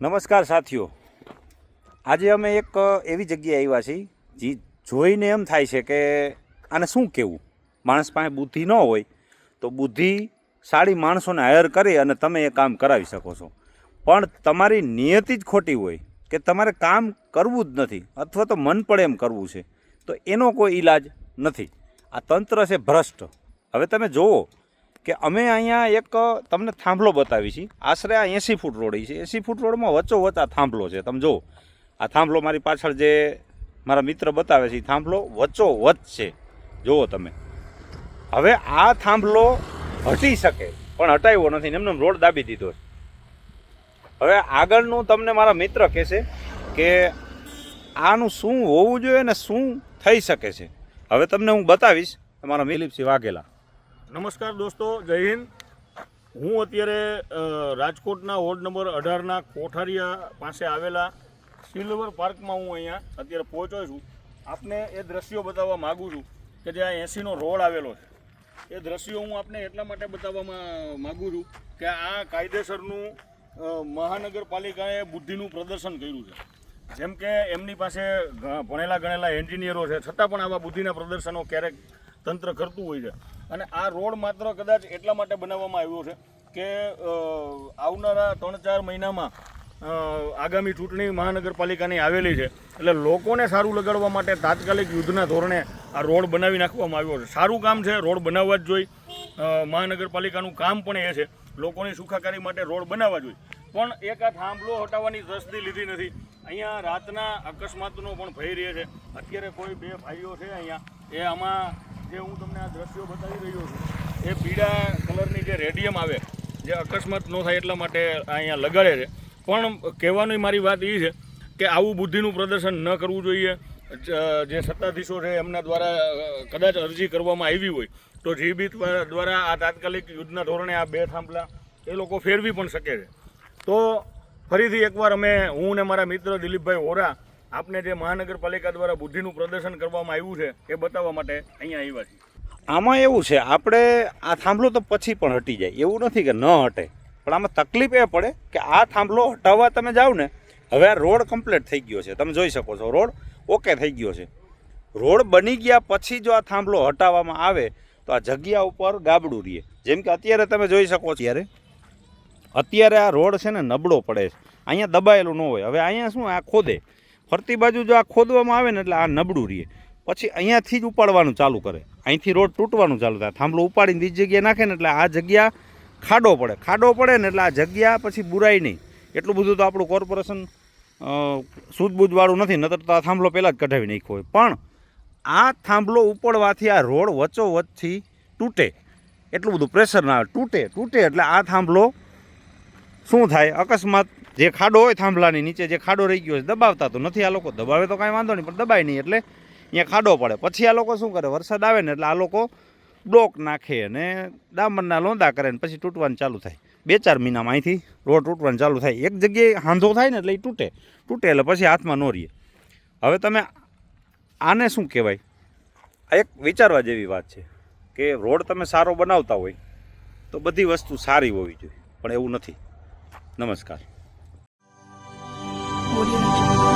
નમસ્કાર સાથીઓ, આજે અમે એક એવી જગ્યાએ આવ્યા છીએ જે જોઈને એમ થાય છે કે આને શું કહેવું. માણસ પાસે બુદ્ધિ ન હોય તો બુદ્ધિશાળી માણસોને હાયર કરી અને તમે એ કામ કરાવી શકો છો. પણ તમારી નિયતિ જ ખોટી હોય કે તમારે કામ કરવું જ નથી અથવા તો મન પડે એમ કરવું છે તો એનો કોઈ ઈલાજ નથી. આ તંત્ર છે ભ્રષ્ટ. હવે તમે જુઓ કે અમે અહીંયા એક તમને થાંભલો બતાવી છીએ. આશરે આ 80 ફૂટ રોડ છે. 80 ફૂટ રોડમાં વચ્ચોવચ્ચ આ થાંભલો છે. તમે જુઓ આ થાંભલો મારી પાછળ જે મારા મિત્ર બતાવે છે એ થાંભલો વચ્ચોવચ્ચ છે. જુઓ તમે. હવે આ થાંભલો હટી શકે પણ હટાવ્યો નથી, એમને રોડ દાબી દીધો છે. હવે આગળનું તમને મારા મિત્ર કહેશે કે આનું શું હોવું જોઈએ ને શું થઈ શકે છે. હવે તમને હું બતાવીશ. તમારા દિલીપસિંહ વાઘેલા. નમસ્કાર દોસ્તો, જય હિન્દ. હું અત્યારે રાજકોટના વોર્ડ નંબર 18ના કોઠારિયા પાસે આવેલા સિલ્વર પાર્કમાં હું અહીંયા અત્યારે પહોંચ્યો છું. આપને એ દ્રશ્યો બતાવવા માગું છું કે જ્યાં 80નો રોડ આવેલો છે. એ દ્રશ્યો હું આપને એટલા માટે બતાવવા માગું છું કે આ કાયદેસરનું મહાનગરપાલિકાએ બુદ્ધિનું પ્રદર્શન કર્યું છે. જેમ કે એમની પાસે ભણેલા ગણેલા એન્જિનિયરો છે, છતાં પણ આવા બુદ્ધિના પ્રદર્શનો ક્યારેક તંત્ર કરતું હોય છે. અને આ રોડ માત્ર કદાચ એટલા માટે બનાવવામાં આવ્યો છે કે આવનારા 3-4 મહિનામાં આગામી ચૂંટણી મહાનગરપાલિકાની આવેલી છે, એટલે લોકોને સારું લગાડવા માટે તાત્કાલિક યુદ્ધના ધોરણે આ રોડ બનાવી નાખવામાં આવ્યો છે. સારું કામ છે, રોડ બનાવવા જ જોઈએ. મહાનગરપાલિકાનું કામ પણ એ છે, લોકોની સુખાકારી માટે રોડ બનાવવા જોઈએ. પણ એક આ થાંભલો હટાવવાની તસ્દી લીધી નથી. અહીંયા રાતના અકસ્માતનો પણ ભય રહે છે. અત્યારે કોઈ 2 ભાઈઓ છે અહીંયા, એ આમાં જે હું તમને આ દ્રશ્યો બતાવી રહ્યો છું એ પીળા કલરની જે રેડિયમ આવે જે અકસ્માત ન થાય એટલા માટે અહીંયા લગાડે છે. પણ કહેવાની મારી વાત એ છે કે આવું બુદ્ધિનું પ્રદર્શન ન કરવું જોઈએ. જે સત્તાધીશો છે એમના દ્વારા કદાચ અરજી કરવામાં આવી હોય તો જીબી દ્વારા આ તાત્કાલિક યુદ્ધના ધોરણે આ 2 થાંભલા એ લોકો ફેરવી પણ શકે છે. તો ફરીથી એકવાર હું ને મારા મિત્ર દિલીપભાઈ ઓરા આપને જે મહાનગરપાલિકા દ્વારા બુદ્ધિનું પ્રદર્શન કરવામાં આવ્યું છે એ બતાવવા માટે અહીંયા આવ્યા છીએ. આમાં એવું છે, આપણે આ થાંભલો તો પછી પણ હટી જાય એવું નથી કે ન હટે, પણ આમાં તકલીફ એ પડે કે આ થાંભલો હટાવવા તમે જાઓ ને, હવે આ રોડ કમ્પ્લીટ થઈ ગયો છે. તમે જોઈ શકો છો રોડ ઓકે થઈ ગયો છે. રોડ બની ગયા પછી જો આ થાંભલો હટાવવામાં આવે તો આ જગ્યા ઉપર ગાબડું રહે. જેમ કે અત્યારે તમે જોઈ શકો છો, અત્યારે આ રોડ છે ને નબળો પડે છે. અહીંયા દબાયેલું ન હોય. હવે અહીંયા શું આ ખોદે, ફરતી બાજુ જો આ ખોદવામાં આવે ને એટલે આ નબળું રહે. પછી અહીંયાથી જ ઉપાડવાનું ચાલુ કરે, અહીંથી રોડ તૂટવાનું ચાલુ થાય. થાંભલો ઉપાડીને બીજી જગ્યાએ નાખે ને એટલે આ જગ્યા ખાડો પડે ને એટલે આ જગ્યા પછી બુરાય નહીં. એટલું બધું તો આપણું કોર્પોરેશન સૂઝબૂઝવાળું નથી, નતર તો આ થાંભલો પહેલાં જ કઢાવી નાખ્યો હોય. પણ આ થાંભલો ઉપડવાથી આ રોડ વચ્ચોવચ્ચથી તૂટે, એટલું બધું પ્રેશર ના આવે. તૂટે એટલે આ થાંભલો શું થાય, અકસ્માત જે ખાડો હોય થાંભલાની નીચે જે ખાડો રહી ગયો છે, દબાવતા તો નથી આ લોકો. દબાવે તો કાંઈ વાંધો નહીં, પણ દબાય નહીં એટલે અહીંયા ખાડો પડે. પછી આ લોકો શું કરે, વરસાદ આવે ને એટલે આ લોકો બ્લોક નાખે અને ડામરના લોંદા કરે ને પછી તૂટવાનું ચાલુ થાય. 2-4 મહિનામાં અહીંથી રોડ તૂટવાનું ચાલુ થાય. એક જગ્યાએ હાંધો થાય ને એટલે એ તૂટે એટલે પછી હાથમાં ન રહે. હવે તમે આને શું કહેવાય, આ એક વિચારવા જેવી વાત છે કે રોડ તમે સારો બનાવતા હોય તો બધી વસ્તુ સારી હોવી જોઈએ, પણ એવું નથી. નમસ્કાર. Audio